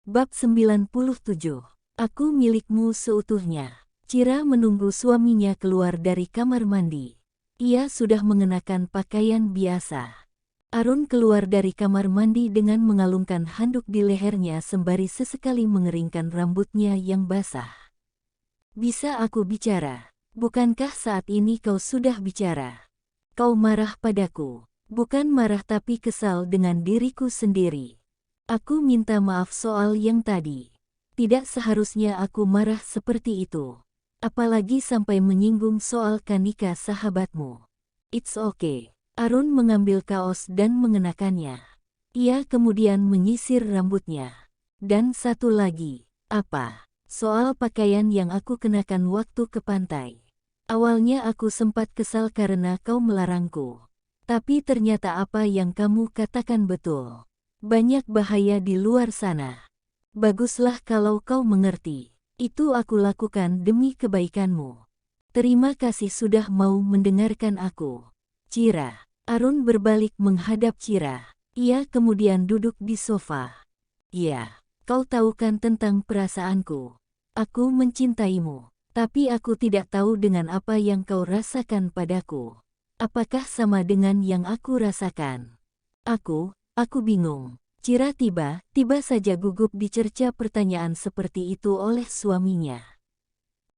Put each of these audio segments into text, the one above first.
Bab 97. Aku milikmu seutuhnya. Cira menunggu suaminya keluar dari kamar mandi. Ia sudah mengenakan pakaian biasa. Arun keluar dari kamar mandi dengan mengalungkan handuk di lehernya sembari sesekali mengeringkan rambutnya yang basah. Bisa aku bicara? Bukankah saat ini kau sudah bicara? Kau marah padaku. Bukan marah tapi kesal dengan diriku sendiri. Aku minta maaf soal yang tadi. Tidak seharusnya aku marah seperti itu. Apalagi sampai menyinggung soal Kanika sahabatmu. It's okay. Arun mengambil kaos dan mengenakannya. Ia kemudian menyisir rambutnya. Dan satu lagi. Apa? Soal pakaian yang aku kenakan waktu ke pantai. Awalnya aku sempat kesal karena kau melarangku. Tapi ternyata apa yang kamu katakan betul. Banyak bahaya di luar sana. Baguslah kalau kau mengerti. Itu aku lakukan demi kebaikanmu. Terima kasih sudah mau mendengarkan aku. Cira. Arun berbalik menghadap Cira. Ia kemudian duduk di sofa. Iya, kau tahu kan tentang perasaanku. Aku mencintaimu. Tapi aku tidak tahu dengan apa yang kau rasakan padaku. Apakah sama dengan yang aku rasakan? Aku bingung. Cira tiba saja gugup dicerca pertanyaan seperti itu oleh suaminya.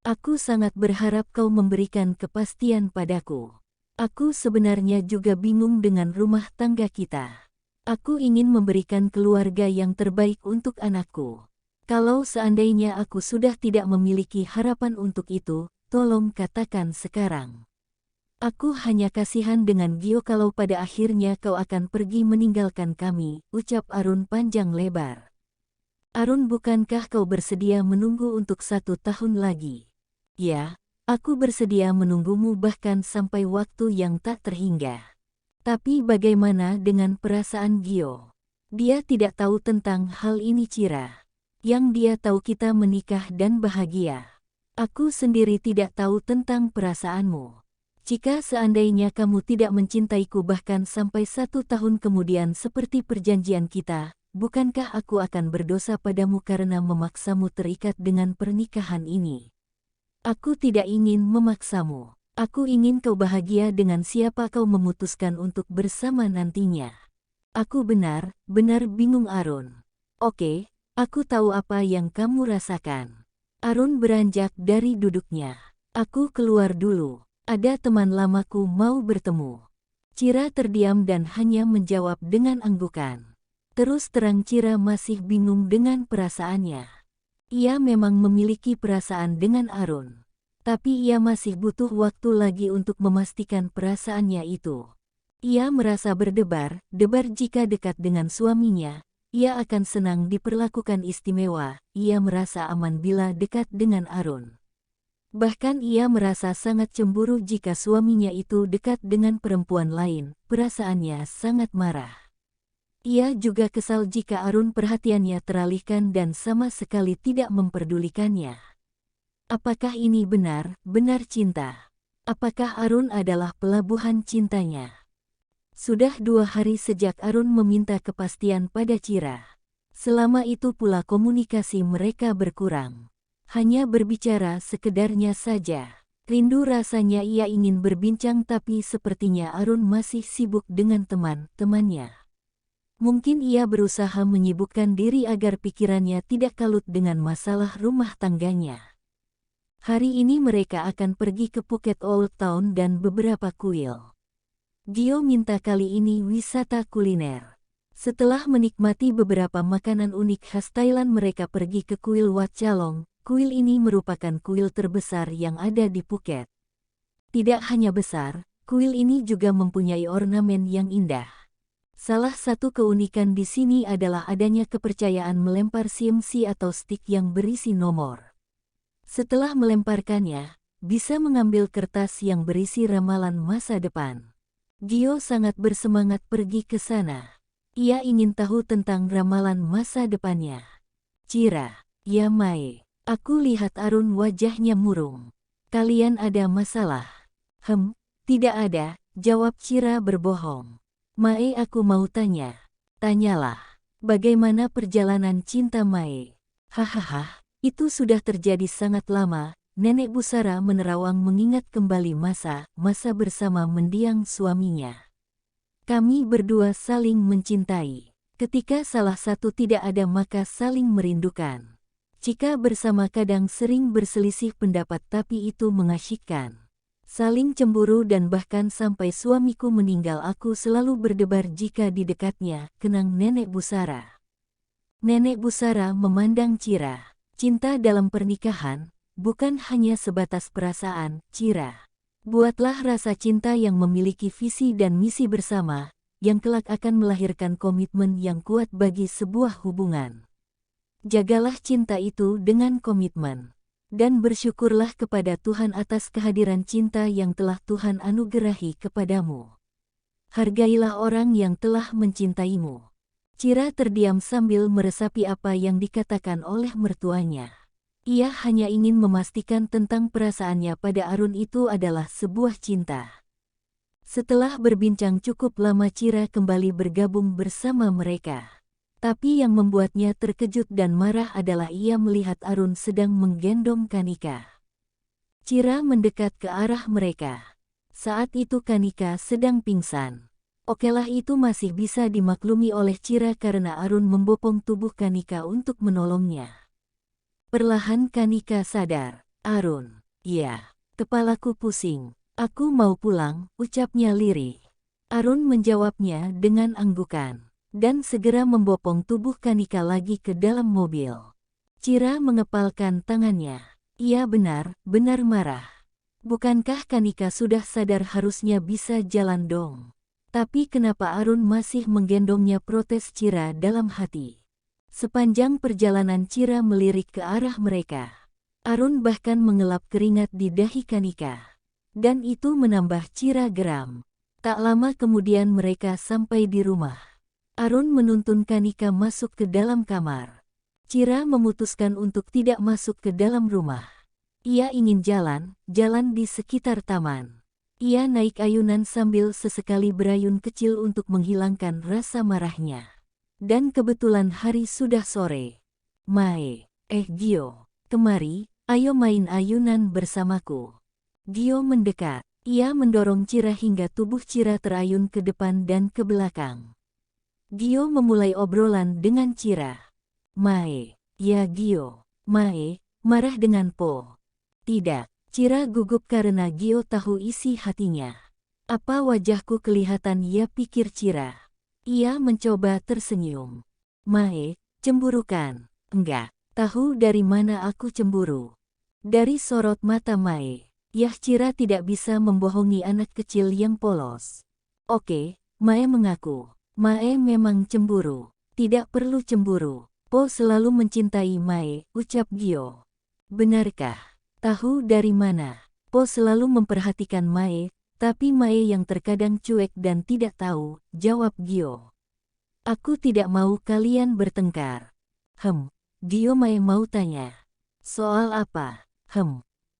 Aku sangat berharap kau memberikan kepastian padaku. Aku sebenarnya juga bingung dengan rumah tangga kita. Aku ingin memberikan keluarga yang terbaik untuk anakku. Kalau seandainya aku sudah tidak memiliki harapan untuk itu, tolong katakan sekarang. Aku hanya kasihan dengan Gio kalau pada akhirnya kau akan pergi meninggalkan kami, ucap Arun panjang lebar. Arun, bukankah kau bersedia menunggu untuk 1 tahun lagi? Ya, aku bersedia menunggumu bahkan sampai waktu yang tak terhingga. Tapi bagaimana dengan perasaan Gio? Dia tidak tahu tentang hal ini, Cira. Yang dia tahu kita menikah dan bahagia. Aku sendiri tidak tahu tentang perasaanmu. Jika seandainya kamu tidak mencintaiku bahkan sampai 1 tahun kemudian seperti perjanjian kita, bukankah aku akan berdosa padamu karena memaksamu terikat dengan pernikahan ini? Aku tidak ingin memaksamu. Aku ingin kau bahagia dengan siapa kau memutuskan untuk bersama nantinya. Aku benar-benar bingung, Arun. Oke, aku tahu apa yang kamu rasakan. Arun beranjak dari duduknya. Aku keluar dulu. Ada teman lamaku mau bertemu. Cira terdiam dan hanya menjawab dengan anggukan. Terus terang Cira masih bingung dengan perasaannya. Ia memang memiliki perasaan dengan Arun. Tapi ia masih butuh waktu lagi untuk memastikan perasaannya itu. Ia merasa berdebar jika dekat dengan suaminya. Ia akan senang diperlakukan istimewa. Ia merasa aman bila dekat dengan Arun. Bahkan ia merasa sangat cemburu jika suaminya itu dekat dengan perempuan lain, perasaannya sangat marah. Ia juga kesal jika Arun perhatiannya teralihkan dan sama sekali tidak memperdulikannya. Apakah ini benar-benar cinta? Apakah Arun adalah pelabuhan cintanya? Sudah 2 hari sejak Arun meminta kepastian pada Cira. Selama itu pula komunikasi mereka berkurang. Hanya berbicara sekedarnya saja. Rindu rasanya ia ingin berbincang tapi sepertinya Arun masih sibuk dengan teman-temannya. Mungkin ia berusaha menyibukkan diri agar pikirannya tidak kalut dengan masalah rumah tangganya. Hari ini mereka akan pergi ke Phuket Old Town dan beberapa kuil. Gio minta kali ini wisata kuliner. Setelah menikmati beberapa makanan unik khas Thailand mereka pergi ke kuil Wat Chalong. Kuil ini merupakan kuil terbesar yang ada di Phuket. Tidak hanya besar, kuil ini juga mempunyai ornamen yang indah. Salah satu keunikan di sini adalah adanya kepercayaan melempar siemsi atau stik yang berisi nomor. Setelah melemparkannya, bisa mengambil kertas yang berisi ramalan masa depan. Gio sangat bersemangat pergi ke sana. Ia ingin tahu tentang ramalan masa depannya. Cira, ya Mae. Aku lihat Arun wajahnya murung. Kalian ada masalah? Tidak ada, jawab Cira berbohong. Mae, aku mau tanya. Tanyalah. Bagaimana perjalanan cinta Mae? Hahaha, itu sudah terjadi sangat lama. Nenek Busara menerawang mengingat kembali masa bersama mendiang suaminya. Kami berdua saling mencintai. Ketika salah satu tidak ada maka saling merindukan. Jika bersama kadang sering berselisih pendapat tapi itu mengasyikkan. Saling cemburu dan bahkan sampai suamiku meninggal aku selalu berdebar jika di dekatnya, kenang Nenek Busara. Nenek Busara memandang Cira. Cinta dalam pernikahan bukan hanya sebatas perasaan, Cira. Buatlah rasa cinta yang memiliki visi dan misi bersama, yang kelak akan melahirkan komitmen yang kuat bagi sebuah hubungan. Jagalah cinta itu dengan komitmen. Dan bersyukurlah kepada Tuhan atas kehadiran cinta yang telah Tuhan anugerahi kepadamu. Hargailah orang yang telah mencintaimu. Cira terdiam sambil meresapi apa yang dikatakan oleh mertuanya. Ia hanya ingin memastikan tentang perasaannya pada Arun itu adalah sebuah cinta. Setelah berbincang cukup lama Cira kembali bergabung bersama mereka. Tapi yang membuatnya terkejut dan marah adalah ia melihat Arun sedang menggendong Kanika. Cira mendekat ke arah mereka. Saat itu Kanika sedang pingsan. Okelah itu masih bisa dimaklumi oleh Cira karena Arun membopong tubuh Kanika untuk menolongnya. Perlahan Kanika sadar. Arun, iya, kepalaku pusing. Aku mau pulang, ucapnya lirih. Arun menjawabnya dengan anggukan. Dan segera membopong tubuh Kanika lagi ke dalam mobil. Cira mengepalkan tangannya. Ia benar marah. Bukankah Kanika sudah sadar harusnya bisa jalan dong? Tapi kenapa Arun masih menggendongnya, protes Cira dalam hati. Sepanjang perjalanan Cira melirik ke arah mereka. Arun bahkan mengelap keringat di dahi Kanika. Dan itu menambah Cira geram. Tak lama kemudian mereka sampai di rumah. Arun menuntun Kanika masuk ke dalam kamar. Cira memutuskan untuk tidak masuk ke dalam rumah. Ia ingin jalan di sekitar taman. Ia naik ayunan sambil sesekali berayun kecil untuk menghilangkan rasa marahnya. Dan kebetulan hari sudah sore. Mae, Gio, kemari, ayo main ayunan bersamaku. Gio mendekat. Ia mendorong Cira hingga tubuh Cira terayun ke depan dan ke belakang. Gio memulai obrolan dengan Cira. Mae, ya Gio. Mae, marah dengan Po. Tidak, Cira gugup karena Gio tahu isi hatinya. Apa wajahku kelihatan, ya pikir Cira. Ia mencoba tersenyum. Mae, cemburu kan? Enggak, tahu dari mana aku cemburu? Dari sorot mata Mae. Yah, Cira tidak bisa membohongi anak kecil yang polos. Oke, Mae mengaku. Mae memang cemburu. Tidak perlu cemburu. Po selalu mencintai Mae, ucap Gio. Benarkah? Tahu dari mana? Po selalu memperhatikan Mae, tapi Mae yang terkadang cuek dan tidak tahu, jawab Gio. Aku tidak mau kalian bertengkar. Gio Mae mau tanya. Soal apa?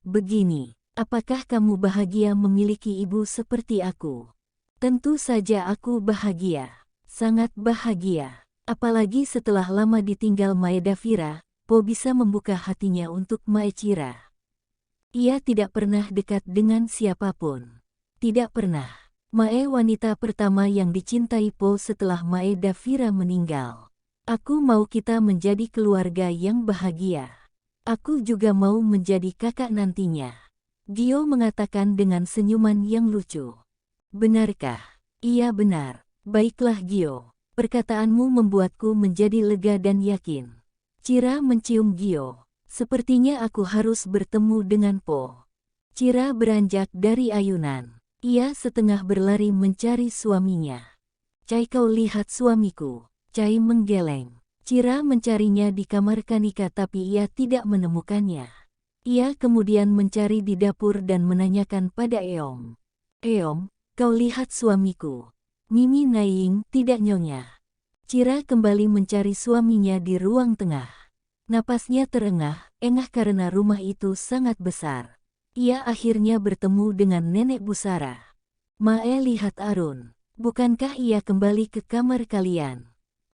Begini, apakah kamu bahagia memiliki ibu seperti aku? Tentu saja aku bahagia. Sangat bahagia. Apalagi setelah lama ditinggal Mae Davira, Po bisa membuka hatinya untuk Mae Cira. Ia tidak pernah dekat dengan siapapun. Tidak pernah. Mae wanita pertama yang dicintai Po setelah Mae Davira meninggal. Aku mau kita menjadi keluarga yang bahagia. Aku juga mau menjadi kakak nantinya. Gio mengatakan dengan senyuman yang lucu. Benarkah? Iya benar. Baiklah Gio, perkataanmu membuatku menjadi lega dan yakin. Cira mencium Gio. Sepertinya aku harus bertemu dengan Po. Cira beranjak dari ayunan. Ia setengah berlari mencari suaminya. Cai, kau lihat suamiku. Cai menggeleng. Cira mencarinya di kamar Kanika tapi ia tidak menemukannya. Ia kemudian mencari di dapur dan menanyakan pada Eom. Eom, kau lihat suamiku? Mimi Naing, tidak nyonya. Cira kembali mencari suaminya di ruang tengah. Napasnya terengah-engah karena rumah itu sangat besar. Ia akhirnya bertemu dengan Nenek Busara. Mae, lihat Arun. Bukankah ia kembali ke kamar kalian?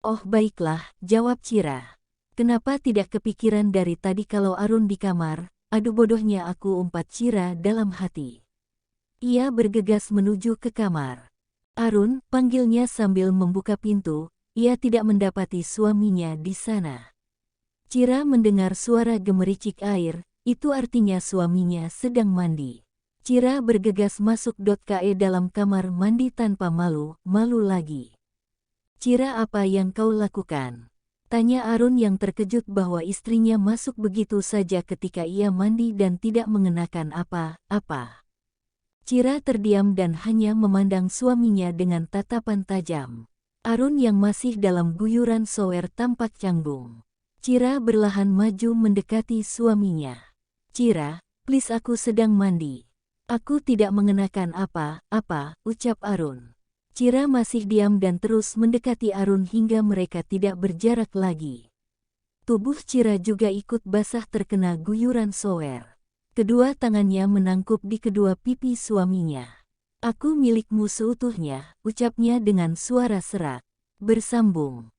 Oh baiklah, jawab Cira. Kenapa tidak kepikiran dari tadi kalau Arun di kamar? Aduh bodohnya aku, umpat Cira dalam hati. Ia bergegas menuju ke kamar. Arun, panggilnya sambil membuka pintu, ia tidak mendapati suaminya di sana. Cira mendengar suara gemericik air, itu artinya suaminya sedang mandi. Cira bergegas masuk. Dalam kamar mandi tanpa malu lagi. Cira, apa yang kau lakukan? Tanya Arun yang terkejut bahwa istrinya masuk begitu saja ketika ia mandi dan tidak mengenakan apa-apa. Cira terdiam dan hanya memandang suaminya dengan tatapan tajam. Arun yang masih dalam guyuran sower tampak canggung. Cira berlahan maju mendekati suaminya. Cira, please, aku sedang mandi. Aku tidak mengenakan apa-apa, ucap Arun. Cira masih diam dan terus mendekati Arun hingga mereka tidak berjarak lagi. Tubuh Cira juga ikut basah terkena guyuran sower. Kedua tangannya menangkup di kedua pipi suaminya. Aku milikmu seutuhnya, ucapnya dengan suara serak. Bersambung.